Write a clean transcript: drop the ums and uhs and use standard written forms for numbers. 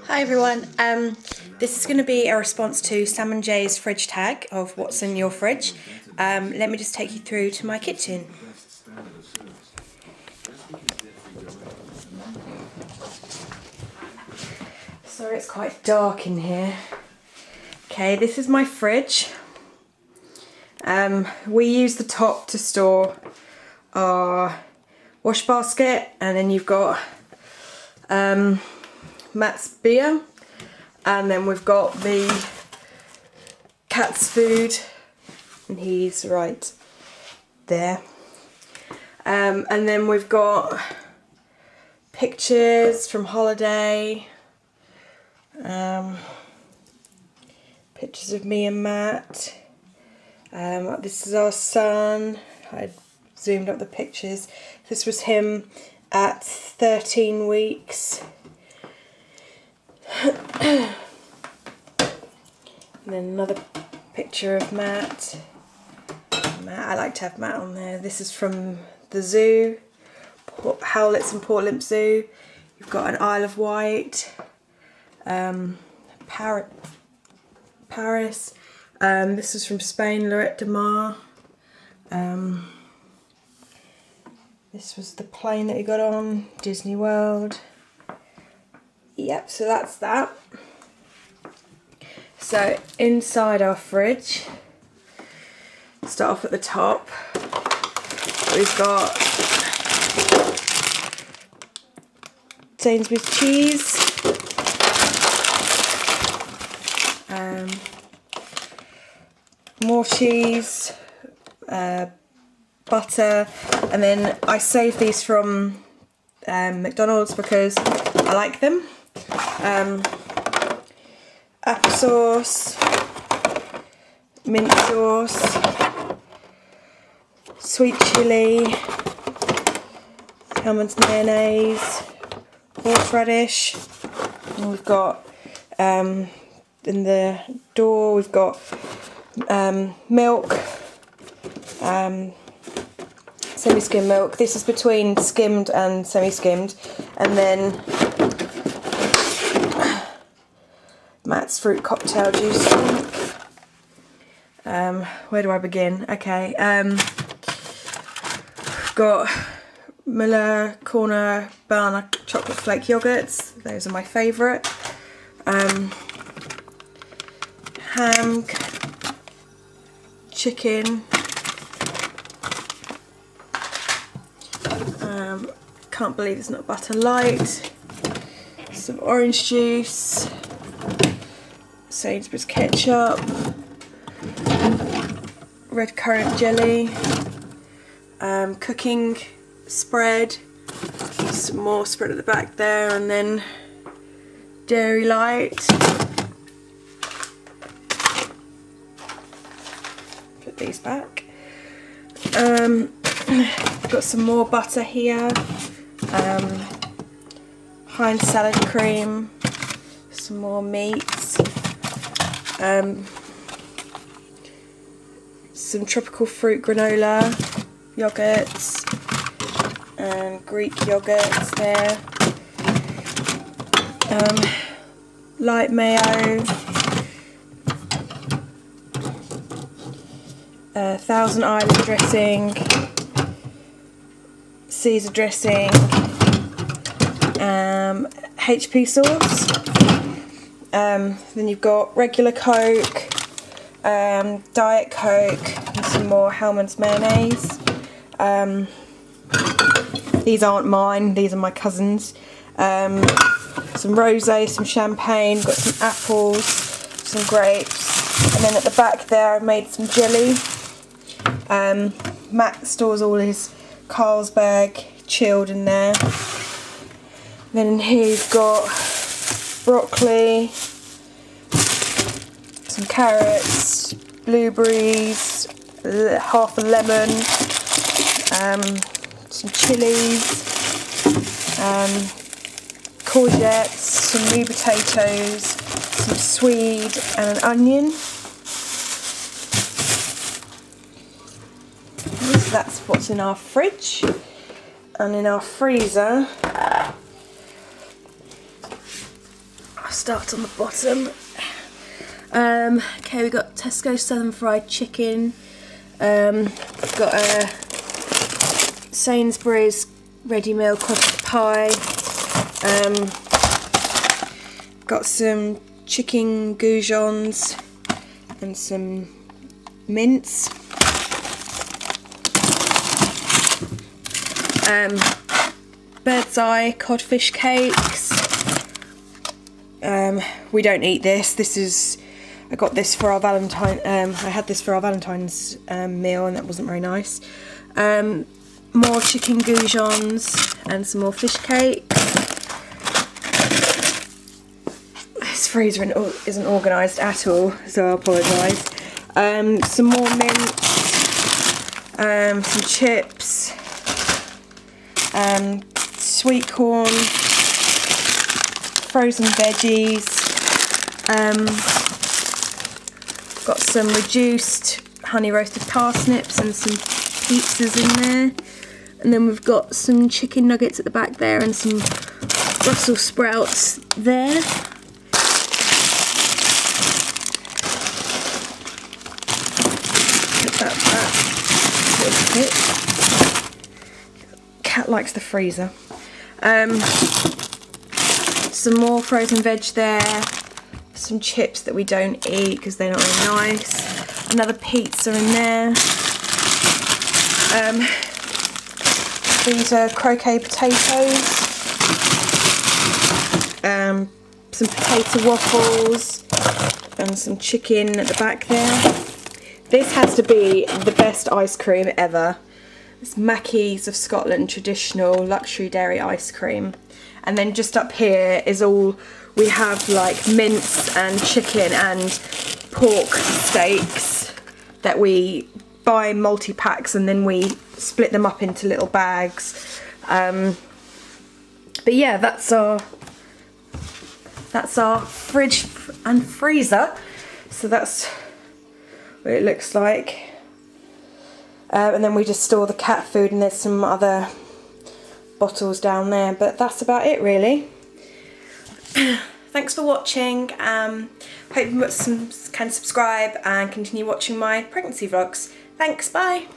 Hi everyone, this is going to be a response to Sam and Jay's fridge tag of what's in your fridge. Let me just take you through to my kitchen. Sorry, it's quite dark in here. Okay, this is my fridge. We use the top to store our wash basket, and then you've got Matt's beer, and then we've got the cat's food, and he's right there. And then we've got pictures from holiday, pictures of me and Matt. This is our son. I zoomed up the pictures. This was him at 13 weeks. And then another picture of Matt. I like to have Matt on there. This is from the zoo, Howletts and Port Limp Zoo. You've got an Isle of Wight, Paris. This is from Spain, Lloret de Mar. This was the plane that we got on, Disney World. Yep, so that's that. So inside our fridge, start off at the top, we've got Sainsbury's cheese, more cheese, butter, and then I save these from McDonald's because I like them. Applesauce, mint sauce, sweet chilli, Hellmann's mayonnaise, horseradish, and we've got in the door we've got milk, semi-skimmed milk. This is between skimmed and semi-skimmed, and then Matt's fruit cocktail juice drink. Where do I begin? Okay, got Müller Corner Banana chocolate flake yogurts. Those are my favourite. Ham, chicken. Can't believe it's not butter light. Some orange juice. Sainsbury's ketchup, red currant jelly, cooking spread, some more spread at the back there, and then Dairy Light. Put these back. Got some more butter here, Heinz salad cream, some more meats. Some tropical fruit granola, yogurts, and Greek yogurts there. Light mayo, Thousand Island dressing, Caesar dressing, HP sauce. Then you've got regular Coke, Diet Coke, and some more Hellmann's mayonnaise. These aren't mine, these are my cousin's. Some rosé, some champagne, got some apples, some grapes, and then at the back there I made some jelly. Matt stores all his Carlsberg chilled in there. Then in here you've got broccoli, some carrots, blueberries, half a lemon, some chilies, courgettes, some new potatoes, some swede, and an onion. So that's what's in our fridge. And in our freezer, start on the bottom. Okay, we got Tesco Southern Fried Chicken. Got a Sainsbury's ready meal custard pie. Got some chicken goujons and some mince. Bird's Eye codfish cakes. We don't eat this. I got this for our Valentine. I had this for our Valentine's meal, and that wasn't very nice. More chicken goujons and some more fish cake. This freezer isn't organised at all, so I apologise. Some more mince, some chips, sweet corn, frozen veggies. Got some reduced honey roasted parsnips and some pizzas in there. And then we've got some chicken nuggets at the back there and some Brussels sprouts there. Put that back. Cat likes the freezer. Some more frozen veg there. Some chips that we don't eat because they're not very nice. Another pizza in there. These are croquet potatoes. Some potato waffles and some chicken at the back there. This has to be the best ice cream ever. It's Mackey's of Scotland traditional luxury dairy ice cream. And then just up here is all we have, like mince and chicken and pork steaks that we buy multi-packs and then we split them up into little bags. But yeah, that's our fridge and freezer. So that's what it looks like. And then we just store the cat food, and there's some other bottles down there, but that's about it really. Thanks for watching. Hope you can subscribe and continue watching my pregnancy vlogs. Thanks, bye.